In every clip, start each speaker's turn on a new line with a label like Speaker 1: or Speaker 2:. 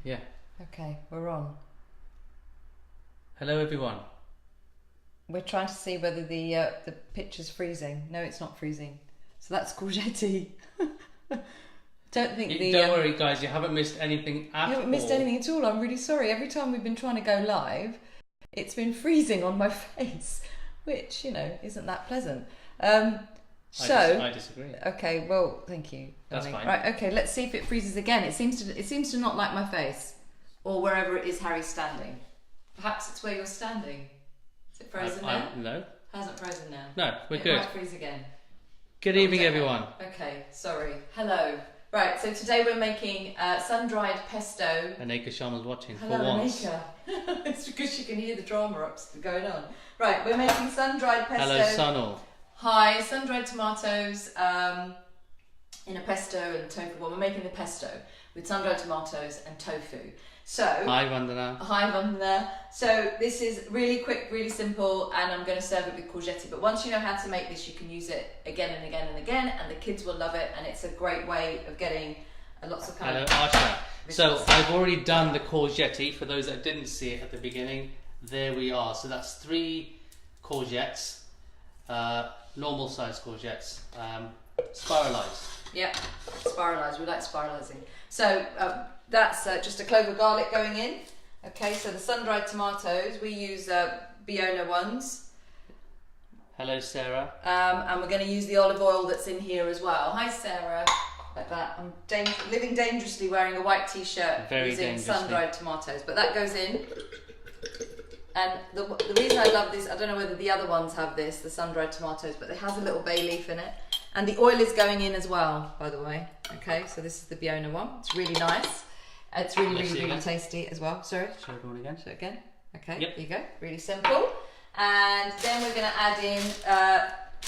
Speaker 1: Yeah.
Speaker 2: Okay, we're on.
Speaker 1: Hello everyone.
Speaker 2: We're trying to see whether the picture's freezing. No, it's not freezing. So that's courgette. Don't
Speaker 1: worry guys, you haven't missed anything at all.
Speaker 2: You haven't missed anything at all. I'm really sorry. Every time we've been trying to go live, it's been freezing on my face, which, isn't that pleasant. I
Speaker 1: disagree.
Speaker 2: Okay, well, thank you.
Speaker 1: That's fine.
Speaker 2: Right, okay, let's see if it freezes again. It seems to not like my face, or wherever it is Harry's standing. Perhaps it's where you're standing. Is it frozen now?
Speaker 1: No.
Speaker 2: Hasn't frozen now.
Speaker 1: No, we're
Speaker 2: It
Speaker 1: good.
Speaker 2: might freeze again.
Speaker 1: Good evening, everyone.
Speaker 2: Okay, sorry. Hello. Right, so today we're making sun-dried pesto.
Speaker 1: Aneka Sharma's watching
Speaker 2: Hello,
Speaker 1: for once.
Speaker 2: Aneka. It's because she can hear the drama going on. Right, we're making sun-dried pesto.
Speaker 1: Hello, Sunil.
Speaker 2: Hi, sun-dried tomatoes in a pesto and tofu. Well, we're making the pesto with sun-dried tomatoes and tofu. So,
Speaker 1: Hi, Vandana.
Speaker 2: Hi, Vandana. So this is really quick, really simple, and I'm going to serve it with courgette. But once you know how to make this, you can use it again and again and again, and the kids will love it. And it's a great way of getting lots of
Speaker 1: Hello, Asha. So I've already done the courgette. For those that didn't see it at the beginning, there we are. So that's 3 courgettes, normal size courgettes, spiralized.
Speaker 2: Yeah, spiralized. We like spiralizing. So that's just a clove of garlic going in. Okay, so the sun-dried tomatoes, we use Biona ones.
Speaker 1: Hello, Sarah.
Speaker 2: And we're going to use the olive oil that's in here as well. Hi, Sarah. Like that. I'm living dangerously wearing a white t-shirt using sun-dried tomatoes. But that goes in. And the reason I love this, I don't know whether the other ones have this, the sun-dried tomatoes, but it has a little bay leaf in it. And the oil is going in as well, by the way. Okay, so this is the Biona one. It's really nice. It's really tasty as well. Sorry.
Speaker 1: Show it again.
Speaker 2: Show it again. Okay,
Speaker 1: yep.
Speaker 2: There you go. Really simple. And then we're going to add in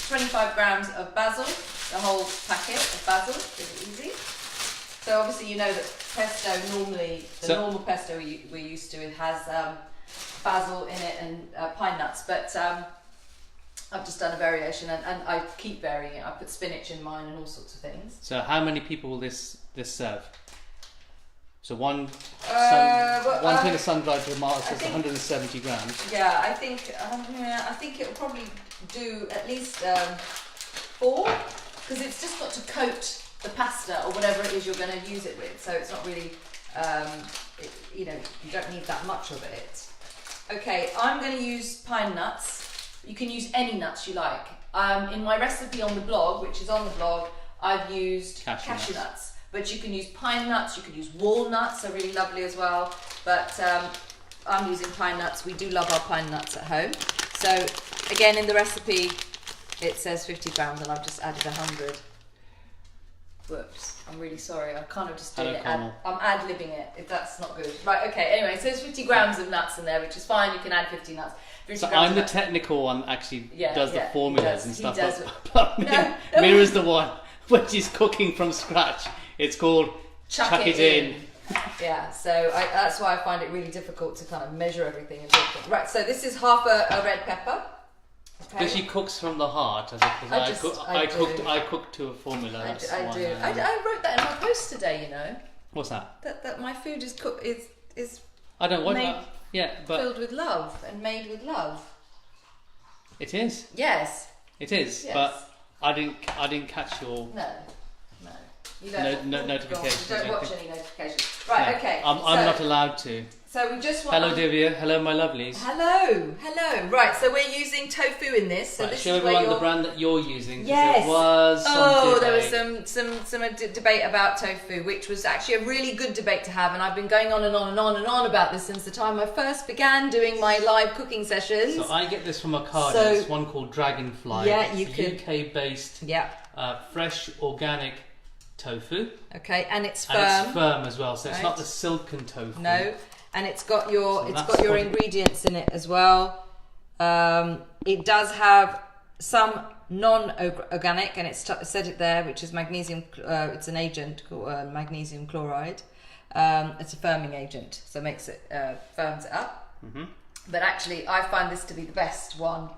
Speaker 2: 25 grams of basil, the whole packet of basil. Really easy. So obviously you know that pesto normally, normal pesto we're used to, it has basil in it and pine nuts, but I've just done a variation, and I keep varying it. I put spinach in mine and all sorts of things.
Speaker 1: So how many people will this serve? So one tin of sun-dried tomatoes is 170 grams.
Speaker 2: Yeah, I think it'll probably do at least 4, because it's just got to coat the pasta or whatever it is you're going to use it with. So it's not really, you don't need that much of it. Okay, I'm going to use pine nuts. You can use any nuts you like. In my recipe on the blog, which is on the blog, I've used cashew nuts. But you can use pine nuts, you can use walnuts, are really lovely as well. But I'm using pine nuts. We do love our pine nuts at home. So again, in the recipe, it says 50 grams and I've just added 100. Whoops, I'm really sorry. I kind of just doing it. I'm ad-libbing it, if that's not good. Right, okay, anyway, so it's 50 grams of nuts in there, which is fine. You can add 50 nuts.
Speaker 1: So I'm the technical one that actually does the formulas and stuff. But
Speaker 2: No.
Speaker 1: Mira's the one when she's cooking from scratch. It's called chuck it in.
Speaker 2: Yeah, so that's why I find it really difficult to kind of measure everything and everything. Right, so this is half a red pepper. Okay.
Speaker 1: But she cooks from the heart, I cook to a formula.
Speaker 2: I do. I wrote that in my post today.
Speaker 1: What's that?
Speaker 2: That my food is cooked is.
Speaker 1: I don't want that. Yeah, but
Speaker 2: filled with love and made with love.
Speaker 1: It is.
Speaker 2: Yes.
Speaker 1: It is, yes. But I didn't catch your.
Speaker 2: No. You don't
Speaker 1: notifications.
Speaker 2: You don't watch any notifications. Right, no, okay.
Speaker 1: I'm not allowed to.
Speaker 2: So we just want...
Speaker 1: Hello, Divya. Hello, my lovelies.
Speaker 2: Hello. Right, so we're using tofu in this. So this
Speaker 1: show
Speaker 2: is
Speaker 1: everyone the brand that you're using.
Speaker 2: Yes.
Speaker 1: There was
Speaker 2: some debate about tofu, which was actually a really good debate to have, and I've been going on and on and on and on about this since the time I first began doing my live cooking sessions.
Speaker 1: So I get this from a card. It's one called Dragonfly.
Speaker 2: Yeah,
Speaker 1: it's UK-based.
Speaker 2: Yeah.
Speaker 1: Fresh, organic tofu.
Speaker 2: Okay, and it's firm.
Speaker 1: And it's firm as well, so it's not the silken tofu.
Speaker 2: No, and it's got your ingredients in it as well. It does have some non-organic, and it's said it there, which is magnesium. It's an agent called magnesium chloride. It's a firming agent, so it makes it firms it up. Mm-hmm. But actually, I find this to be the best one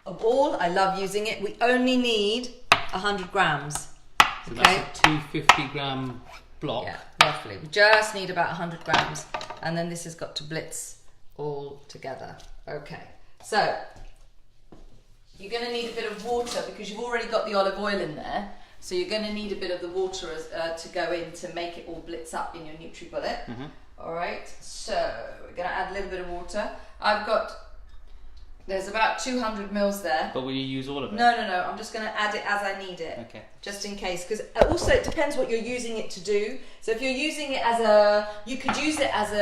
Speaker 2: of all. I love using it. We only need 100 grams.
Speaker 1: So that's a 250 gram block.
Speaker 2: Yeah, roughly. We just need about 100 grams. And then this has got to blitz all together. Okay, so you're going to need a bit of water because you've already got the olive oil in there. So you're going to need a bit of the water to go in to make it all blitz up in your NutriBullet. All right, so we're going to add a little bit of water. There's about 200 mils there.
Speaker 1: But will you use all of it?
Speaker 2: No. I'm just going to add it as I need it.
Speaker 1: Okay.
Speaker 2: Just in case, because also it depends what you're using it to do. So if you're using it you could use it as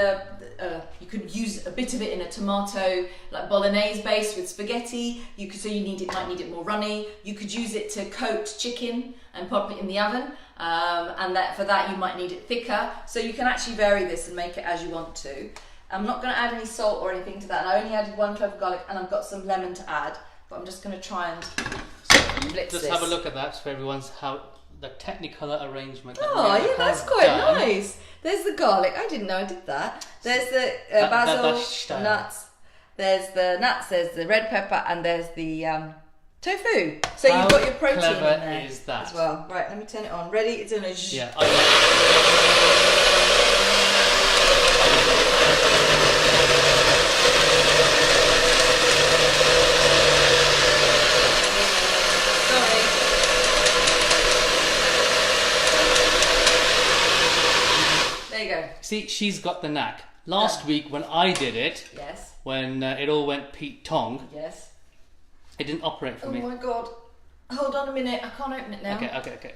Speaker 2: you could use a bit of it in a tomato, like bolognese base with spaghetti. Might need it more runny. You could use it to coat chicken and pop it in the oven. For that you might need it thicker. So you can actually vary this and make it as you want to. I'm not going to add any salt or anything to that. I only added 1 clove of garlic and I've got some lemon to add. But I'm just going to try and blitz this.
Speaker 1: Just have a look at that for everyone's the technicolor arrangement.
Speaker 2: Oh, yeah, that's quite nice. There's the garlic. I didn't know I did that. There's the basil, nuts. There's the red pepper, and there's the tofu. So you've got your protein in there
Speaker 1: is that?
Speaker 2: as well. Right, let me turn it on. Ready? It's in a
Speaker 1: Yeah. See, she's got the knack. Last week when I did it,
Speaker 2: yes,
Speaker 1: when it all went Pete Tong,
Speaker 2: yes,
Speaker 1: it didn't operate for me.
Speaker 2: Oh my god! Hold on a minute, I can't open it now.
Speaker 1: Okay.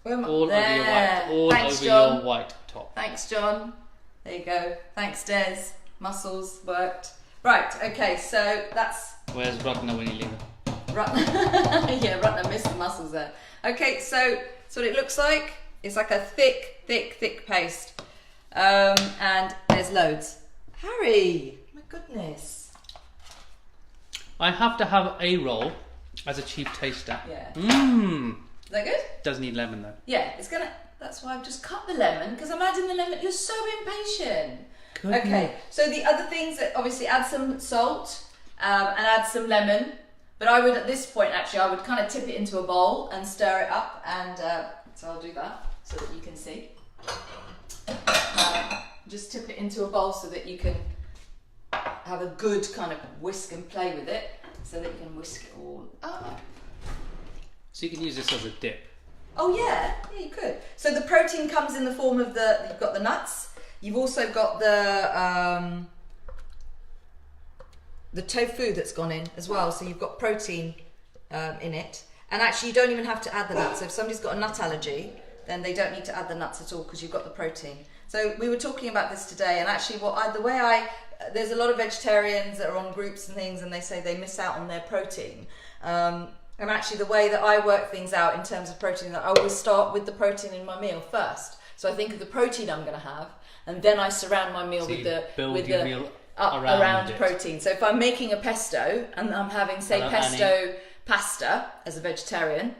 Speaker 2: Where am I?
Speaker 1: All
Speaker 2: there.
Speaker 1: over your white, all
Speaker 2: Thanks,
Speaker 1: over
Speaker 2: John.
Speaker 1: your white top.
Speaker 2: Thanks, John. There you go. Thanks, Des. Muscles worked. Right. Okay. So that's.
Speaker 1: Where's Ragnar when you leave it?
Speaker 2: Yeah, Ragnar missed the muscles there. Okay. So that's what it looks like. It's like a thick paste. And there's loads. Harry, my goodness.
Speaker 1: I have to have a roll as a chief taster.
Speaker 2: Yeah.
Speaker 1: Mmm.
Speaker 2: Is that good?
Speaker 1: Does need lemon though.
Speaker 2: Yeah, that's why I've just cut the lemon, because I'm adding the lemon. You're so impatient.
Speaker 1: Goodness.
Speaker 2: Okay, so the other things that obviously add some salt and add some lemon. But I would, at this point, actually, I would kind of tip it into a bowl and stir it up. And so I'll do that so that you can see. Just tip it into a bowl so that you can have a good kind of whisk and play with it, so that you can whisk it all up.
Speaker 1: So you can use this as a dip.
Speaker 2: Oh yeah, you could. So the protein comes in the form of you've got the nuts, you've also got the tofu that's gone in as well, so you've got protein in it. And actually you don't even have to add the nuts. So if somebody's got a nut allergy, then they don't need to add the nuts at all because you've got the protein. So we were talking about this today, and actually there's a lot of vegetarians that are on groups and things, and they say they miss out on their protein. And actually the way that I work things out in terms of protein, I always start with the protein in my meal first. So I think of the protein I'm going to have, and then I surround my meal with the
Speaker 1: meal
Speaker 2: around protein. So if I'm making a pesto and I'm having, say, pesto pasta as a vegetarian,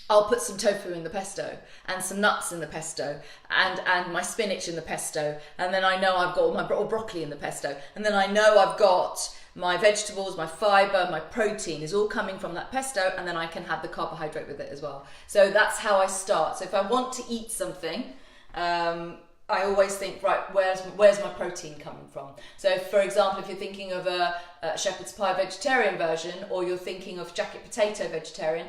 Speaker 2: I'll put some tofu in the pesto and some nuts in the pesto and my spinach in the pesto, and then I know I've got all my broccoli in the pesto, and then I know I've got my vegetables, my fibre, my protein is all coming from that pesto, and then I can have the carbohydrate with it as well. So that's how I start. So if I want to eat something, I always think, right, where's my protein coming from? So for example, if you're thinking of a shepherd's pie vegetarian version, or you're thinking of jacket potato vegetarian,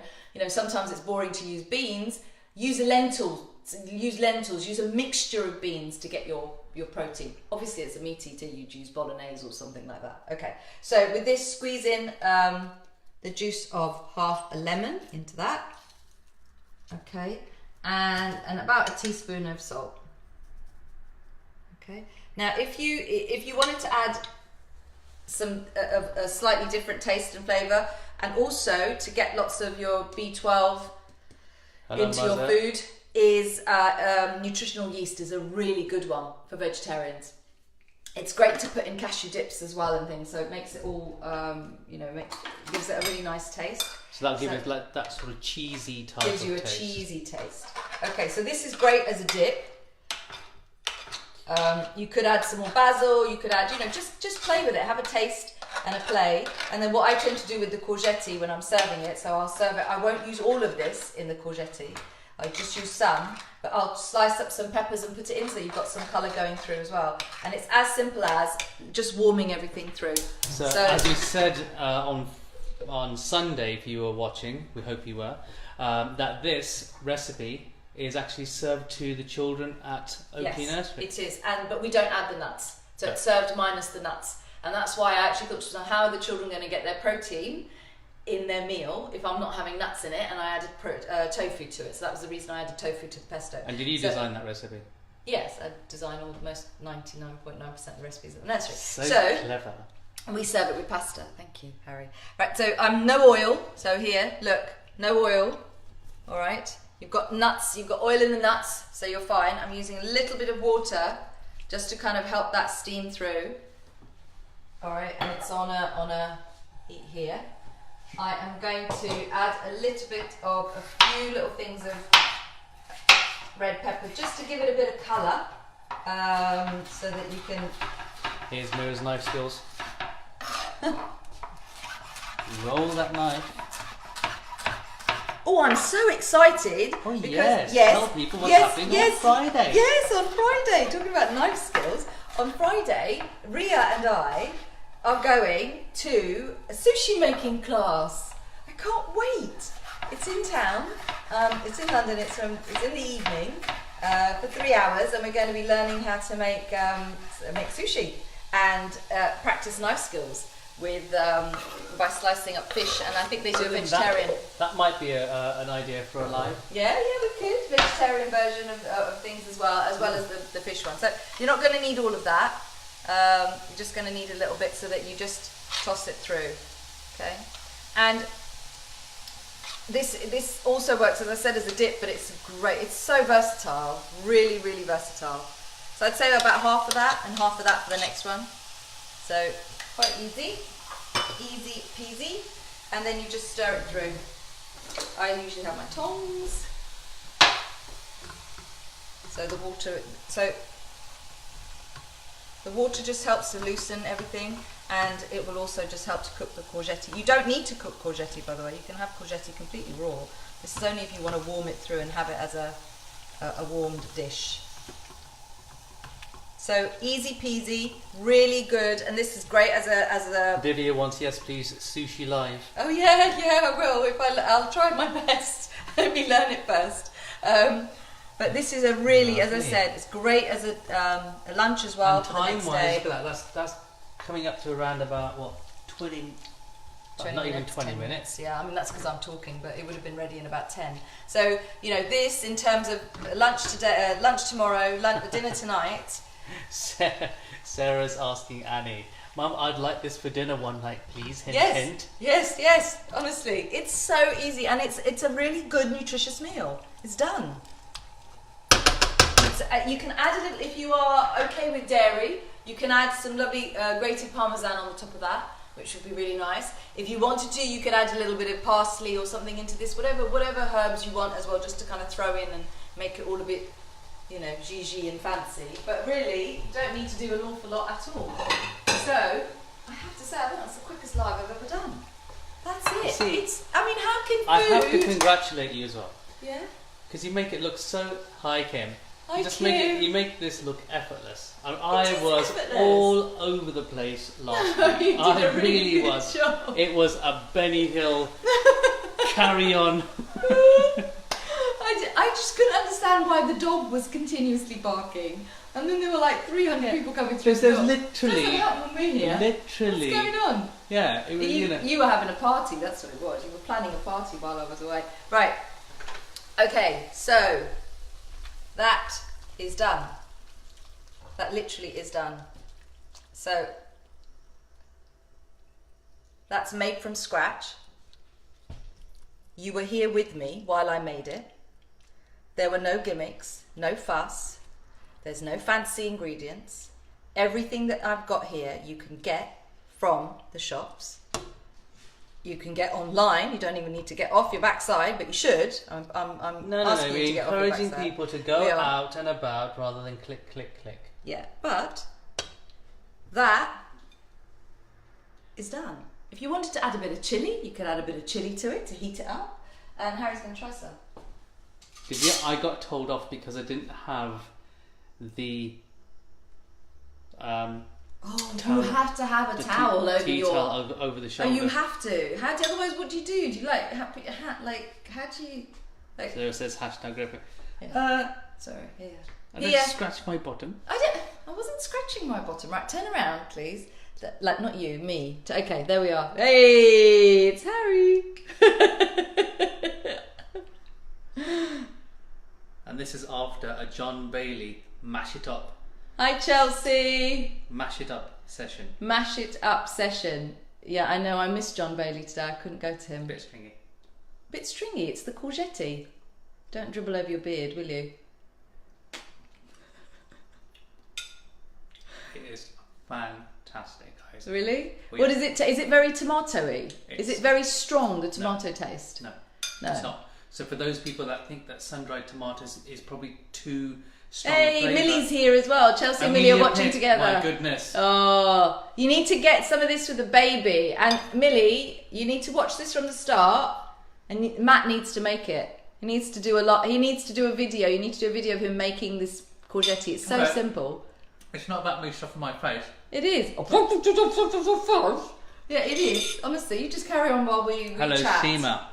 Speaker 2: sometimes it's boring to use beans. Use lentils, use a mixture of beans to get your protein. Obviously, as a meat eater, you'd use bolognese or something like that. Okay, so with this, squeeze in the juice of half a lemon into that. Okay, and about a teaspoon of salt. Okay, now if you wanted to add some a slightly different taste and flavour, and also to get lots of your B12 into your food, is nutritional yeast is a really good one for vegetarians. It's great to put in cashew dips as well and things, so it makes it all gives it a really nice taste.
Speaker 1: So that'll give it like that sort of cheesy type.
Speaker 2: Gives you a cheesy taste. Okay, so this is great as a dip. You could add some more basil. You could add, just play with it. Have a taste and a play. And then what I tend to do with the courgette when I'm serving it, so I'll serve it. I won't use all of this in the courgette. I just use some, but I'll slice up some peppers and put it in so you've got some colour going through as well. And it's as simple as just warming everything through.
Speaker 1: So as you said on Sunday, if you were watching, we hope you were, that this recipe is actually served to the children at Oakley Nursery.
Speaker 2: It is, but we don't add the nuts. So it's served minus the nuts. And that's why I actually thought to myself, how are the children going to get their protein in their meal if I'm not having nuts in it? And I added tofu to it. So that was the reason I added tofu to the pesto.
Speaker 1: And did you design that recipe?
Speaker 2: Yes, I design almost 99.9% of the recipes at the nursery.
Speaker 1: So clever.
Speaker 2: And we serve it with pasta. Thank you, Harry. Right, so no oil. So here, look, no oil. All right. You've got nuts. You've got oil in the nuts, so you're fine. I'm using a little bit of water just to kind of help that steam through. All right, and it's on a heat here. I am going to add a little bit of a few little things of red pepper just to give it a bit of colour, so that you can.
Speaker 1: Here's Mira's knife skills. Roll that knife.
Speaker 2: Oh, I'm so excited!
Speaker 1: Oh
Speaker 2: because,
Speaker 1: tell people what's happening on Friday.
Speaker 2: Yes, on Friday. Talking about knife skills, on Friday, Ria and I are going to a sushi making class. I can't wait. It's in town. It's in London. It's in the evening for 3 hours, and we're going to be learning how to make sushi and practice knife skills with by slicing up fish. And I think they do a vegetarian.
Speaker 1: That might be an idea for a live.
Speaker 2: Yeah, we could vegetarian version of things as well as the fish one. So you're not going to need all of that. You're just going to need a little bit so that you just toss it through, okay? And this also works, as I said, as a dip, but it's great. It's so versatile, really, really versatile. So I'd say about half of that and half of that for the next one. So quite easy peasy. And then you just stir it through. I usually have my tongs. So the water just helps to loosen everything, and it will also just help to cook the courgette. You don't need to cook courgette, by the way. You can have courgette completely raw. This is only if you want to warm it through and have it as a warmed dish. So easy peasy, really good, and this is great as a.
Speaker 1: Divya wants, yes please, sushi live.
Speaker 2: Oh yeah, I will. I'll try my best. Let me learn it first. But this is a really, as I said, it's great as a lunch as well.
Speaker 1: And time-wise, look at that. That's coming up to around about what 20 not even 20 minutes.
Speaker 2: Yeah, I mean that's because I'm talking, but it would have been ready in about 10. So this in terms of lunch today, lunch tomorrow, dinner tonight.
Speaker 1: Sarah's asking Annie, Mum, I'd like this for dinner one night, please. Hint, hint.
Speaker 2: Yes. Honestly, it's so easy, and it's a really good, nutritious meal. It's done. You can add a little, if you are okay with dairy, you can add some lovely grated parmesan on the top of that, which would be really nice. If you wanted to, you could add a little bit of parsley or something into this, whatever herbs you want as well, just to kind of throw in and make it all a bit, zhizhi and fancy. But really, you don't need to do an awful lot at all. So, I have to say, I think that's the quickest live I've ever done. That's it.
Speaker 1: See,
Speaker 2: how can food...
Speaker 1: I have to congratulate you as well.
Speaker 2: Yeah?
Speaker 1: Because you make it look so high, Kim.
Speaker 2: You
Speaker 1: make this look effortless. I was
Speaker 2: effortless.
Speaker 1: all over the place last week. I really was.
Speaker 2: Job.
Speaker 1: It was a Benny Hill carry on.
Speaker 2: I just couldn't understand why the dog was continuously barking, and then there were like 300 people coming through.
Speaker 1: There's literally,
Speaker 2: doesn't happen when we're here.
Speaker 1: Literally.
Speaker 2: What's going on?
Speaker 1: Yeah, it was.
Speaker 2: You were having a party. That's what it was. You were planning a party while I was away. Right. Okay. So. That is done. That literally is done. So that's made from scratch. You were here with me while I made it. There were no gimmicks, no fuss. There's no fancy ingredients. Everything that I've got here you can get from the shops. You can get online. You don't even need to get off your backside, but you should. I'm asking you to get off your backside.
Speaker 1: We're encouraging people to go out and about rather than click, click, click.
Speaker 2: Yeah, but that is done. If you wanted to add a bit of chilli, you could add a bit of chilli to it to heat it up. And Harry's going to try some.
Speaker 1: I got told off because I didn't have the
Speaker 2: you have to have a towel over
Speaker 1: tea
Speaker 2: your
Speaker 1: towel over the
Speaker 2: Oh,
Speaker 1: shoulder.
Speaker 2: you have to. How do otherwise? What do you do? Do you like put your hat like? How do you like?
Speaker 1: So it says hashtag grip it.
Speaker 2: Sorry. Here.
Speaker 1: I don't scratch my bottom.
Speaker 2: I wasn't scratching my bottom. Right, turn around, please. Like not you, me. Okay, there we are. Hey, it's Harry.
Speaker 1: And this is after a John Bailey mash it up.
Speaker 2: Hi, Chelsea.
Speaker 1: Mash it up session.
Speaker 2: Mash it up session. Yeah, I know. I missed John Bailey today. I couldn't go to him.
Speaker 1: Bit stringy.
Speaker 2: Bit stringy. It's the courgette. Don't dribble over your beard, will you?
Speaker 1: It is fantastic, guys.
Speaker 2: Really?
Speaker 1: Well,
Speaker 2: What
Speaker 1: yeah.
Speaker 2: is it? Is it very tomatoey? Is it very strong, the tomato taste?
Speaker 1: No,
Speaker 2: No.
Speaker 1: it's not. So for those people that think that sun-dried tomatoes is probably too strong a
Speaker 2: Hey,
Speaker 1: flavour,
Speaker 2: Millie's here as well. Chelsea and Millie are watching
Speaker 1: Pitt,
Speaker 2: together.
Speaker 1: My goodness.
Speaker 2: Oh, you need to get some of this for the baby. And Millie, you need to watch this from the start. And Matt needs to make it. He needs to do a lot. He needs to do a video. You need to do a video of him making this courgette. It's so
Speaker 1: Okay.
Speaker 2: simple.
Speaker 1: It's not about me stuffing my face.
Speaker 2: It is. Yeah, it is. Honestly, you just carry on while we
Speaker 1: Hello,
Speaker 2: chat.
Speaker 1: Seema.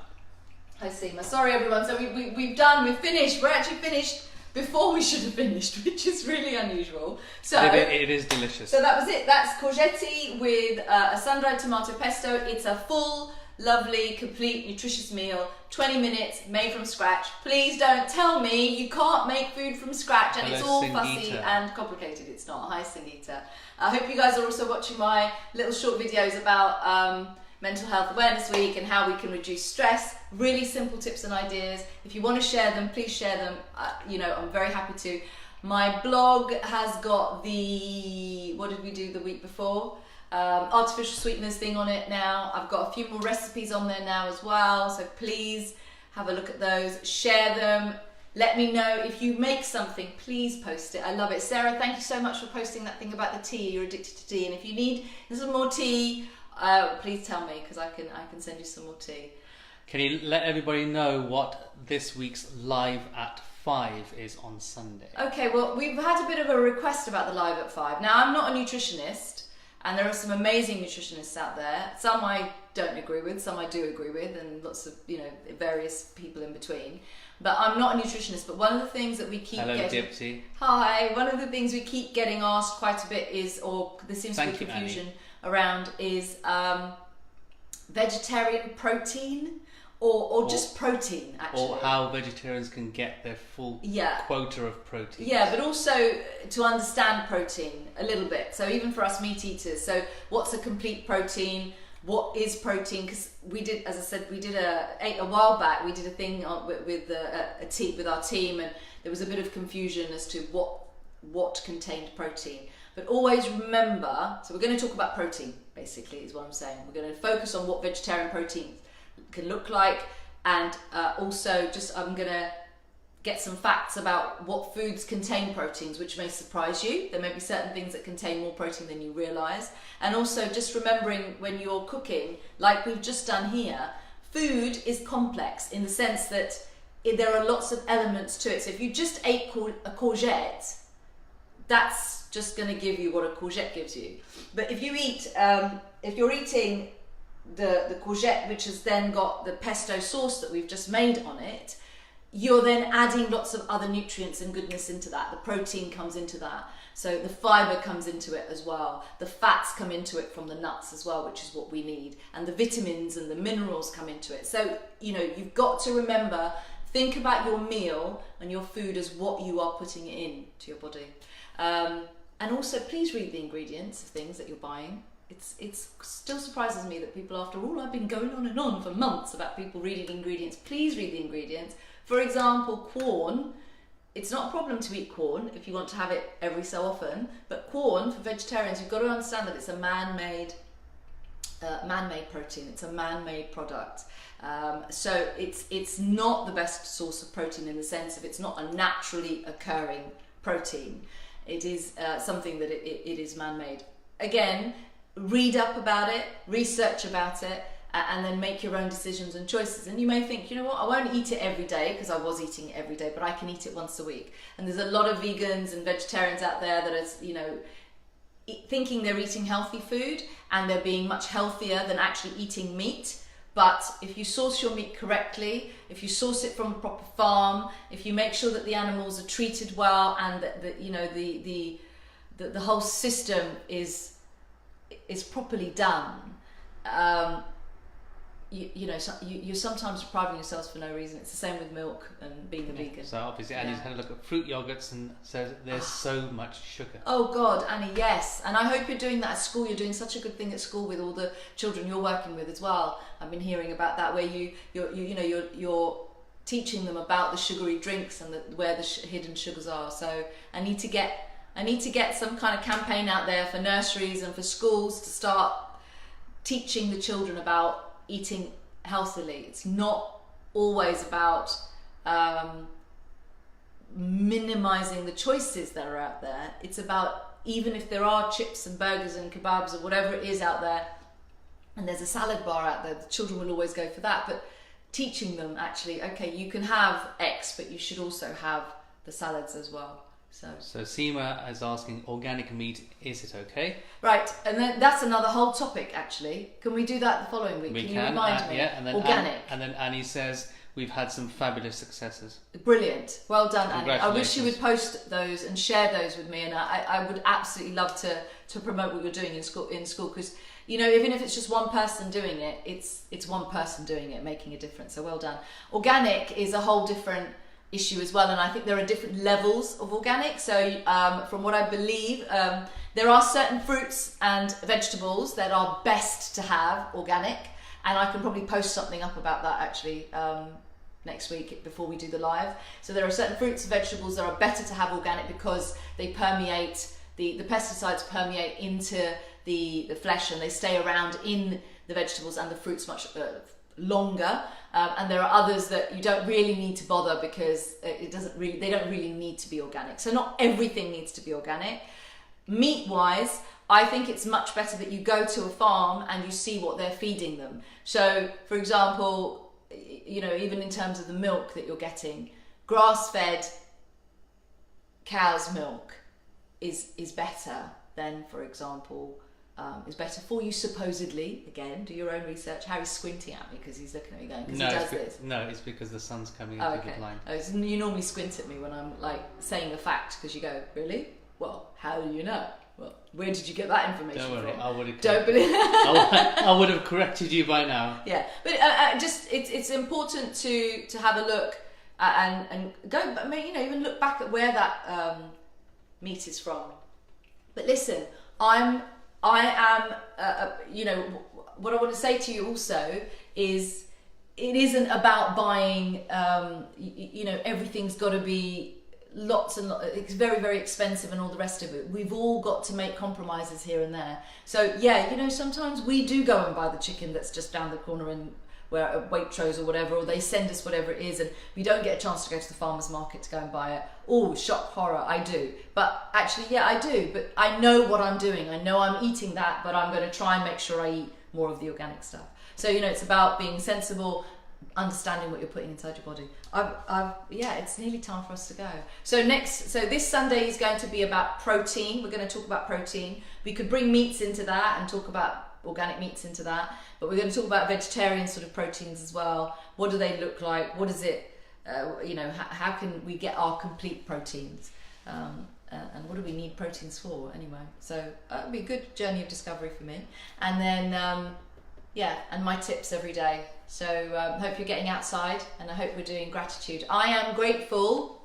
Speaker 2: Hi, Seema. Sorry, everyone. So we've finished. We're actually finished before we should have finished, which is really unusual. So
Speaker 1: It is delicious.
Speaker 2: So that was it. That's courgette with a sun-dried tomato pesto. It's a full, lovely, complete, nutritious meal. 20 minutes, made from scratch. Please don't tell me you can't make food from scratch and
Speaker 1: Hello,
Speaker 2: it's all
Speaker 1: Sangeeta.
Speaker 2: fussy and complicated. It's not. Hi, Sangeeta. I hope you guys are also watching my little short videos about Mental Health Awareness Week and how we can reduce stress. Really simple tips and ideas. If you want to share them, please share them. I'm very happy to. My blog has got the, what did we do the week before? Artificial sweeteners thing on it now. I've got a few more recipes on there now as well. So please have a look at those. Share them. Let me know if you make something, please post it. I love it. Sarah, thank you so much for posting that thing about the tea. You're addicted to tea. And if you need some more tea, please tell me because I can send you some more tea.
Speaker 1: Can you let everybody know what this week's live at 5 is on Sunday?
Speaker 2: Okay, well, we've had a bit of a request about the live at 5. Now, I'm not a nutritionist, and there are some amazing nutritionists out there. Some I don't agree with, some I do agree with, and lots of, various people in between. But I'm not a nutritionist, but one of the things that we keep
Speaker 1: Hello,
Speaker 2: getting...
Speaker 1: Dipsy.
Speaker 2: Hi, one of the things we keep getting asked quite a bit is, or there seems to be confusion around, is vegetarian protein. Or just protein, actually.
Speaker 1: Or how vegetarians can get their full quota of protein.
Speaker 2: Yeah, but also to understand protein a little bit. So even for us meat eaters, so what's a complete protein? What is protein? Because we did, as I said, a while back, we did a thing with our team, and there was a bit of confusion as to what contained protein. But always remember, so we're going to talk about protein, basically, is what I'm saying. We're going to focus on what vegetarian protein can look like, and also I'm gonna get some facts about what foods contain proteins, which may surprise you. There may be certain things that contain more protein than you realize, and also just remembering when you're cooking, like we've just done here, food is complex in the sense that there are lots of elements to it. So if you just ate a courgette, that's just going to give you what a courgette gives you. But if you eat if you're eating the courgette, which has then got the pesto sauce that we've just made on it, you're then adding lots of other nutrients and goodness into that. The protein comes into that, so the fibre comes into it as well. The fats come into it from the nuts as well, which is what we need, and the vitamins and the minerals come into it. So you've got to remember, think about your meal and your food as what you are putting in to your body, and also please read the ingredients of things that you're buying. It still surprises me that people, after all, I've been going on and on for months about people reading the ingredients. Please read the ingredients. For example, corn. It's not a problem to eat corn if you want to have it every so often, but corn, for vegetarians, you've got to understand that it's a man-made protein. It's a man-made product. So it's not the best source of protein in the sense of it's not a naturally occurring protein. It is something that it is man-made. Again, read up about it, research about it, and then make your own decisions and choices. And you may think, you know what, I won't eat it every day, because I was eating it every day, but I can eat it once a week. And there's a lot of vegans and vegetarians out there that are, you know, thinking they're eating healthy food, and they're being much healthier than actually eating meat. But if you source your meat correctly, if you source it from a proper farm, if you make sure that the animals are treated well, and that you know the whole system is properly done, you're sometimes depriving yourselves for no reason. It's the same with milk and being a vegan.
Speaker 1: So obviously Annie's had a look at fruit yogurts and says there's so much sugar.
Speaker 2: Oh God, Annie, yes. And I hope you're doing that at school. You're doing such a good thing at school with all the children you're working with as well. I've been hearing about that, where you're teaching them about the sugary drinks and where the hidden sugars are. So I need to get some kind of campaign out there for nurseries and for schools to start teaching the children about eating healthily. It's not always about minimizing the choices that are out there. It's about, even if there are chips and burgers and kebabs or whatever it is out there, and there's a salad bar out there, the children will always go for that. But teaching them, actually, okay, you can have X, but you should also have the salads as well. So
Speaker 1: Seema is asking, organic meat, is it okay?
Speaker 2: Right, and then that's another whole topic, actually. Can we do that the following week?
Speaker 1: We
Speaker 2: can you remind me?
Speaker 1: Yeah, and then
Speaker 2: organic.
Speaker 1: And then Annie says we've had some fabulous successes.
Speaker 2: Brilliant, well done, Annie. I wish you would post those and share those with me, and I would absolutely love to promote what you're doing in school, because you know, even if it's just one person doing it, it's one person doing it, making a difference. So well done. Organic is a whole different issue as well, and I think there are different levels of organic. So from what I believe, there are certain fruits and vegetables that are best to have organic, and I can probably post something up about that actually next week before we do the live. So there are certain fruits and vegetables that are better to have organic because they permeate, the pesticides permeate into the flesh, and they stay around in the vegetables and the fruits much longer, and there are others that you don't really need to bother because they don't really need to be organic. So not everything needs to be organic. Meat wise, I think it's much better that you go to a farm and you see what they're feeding them. So for example, you know, even in terms of the milk that you're getting, grass-fed cow's milk is better than, for example, is better for you supposedly. Again, do your own research. Harry's squinting at me because he's looking at me going, because he does this.
Speaker 1: No, it's because the sun's coming into the blind.
Speaker 2: Oh, you normally squint at me when I'm like saying a fact, because you go, really? Well, how do you know? Well, where did you get that information
Speaker 1: from? Don't worry,
Speaker 2: from?
Speaker 1: I would have.
Speaker 2: Don't believe.
Speaker 1: I would have corrected you by now.
Speaker 2: Yeah, but just it's important to have a look and go. I mean, you know, even look back at where that meat is from. But listen, I am, you know, what I want to say to you also is it isn't about buying, you know, everything's got to be lots and lots, it's very, very expensive and all the rest of it. We've all got to make compromises here and there. So yeah, you know, sometimes we do go and buy the chicken that's just down the corner and where at Waitrose or whatever, or they send us whatever it is, and we don't get a chance to go to the farmer's market to go and buy it. Oh, shock, horror, I do. But actually, yeah, I do. But I know what I'm doing. I know I'm eating that, but I'm going to try and make sure I eat more of the organic stuff. So, you know, it's about being sensible, understanding what you're putting inside your body. Yeah, it's nearly time for us to go. So this Sunday is going to be about protein. We're going to talk about protein. We could bring meats into that and talk about organic meats into that, but we're going to talk about vegetarian sort of proteins as well. What do they look like? What is it, you know, how can we get our complete proteins? And what do we need proteins for anyway? So it'll be a good journey of discovery for me. And then, yeah, and my tips every day. So hope you're getting outside, and I hope we're doing gratitude. I am grateful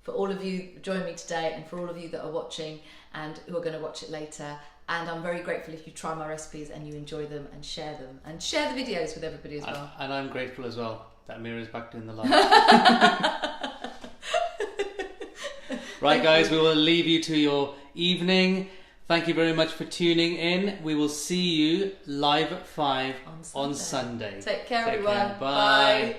Speaker 2: for all of you joining me today, and for all of you that are watching and who are going to watch it later. And I'm very grateful if you try my recipes and you enjoy them and share them, and share the videos with everybody as well.
Speaker 1: And I'm grateful as well that Mira's back doing the live. Right, guys, we will leave you to your evening. Thank you very much for tuning in. We will see you live at 5 on Sunday.
Speaker 2: Take care, everyone.
Speaker 1: Bye.
Speaker 2: Bye.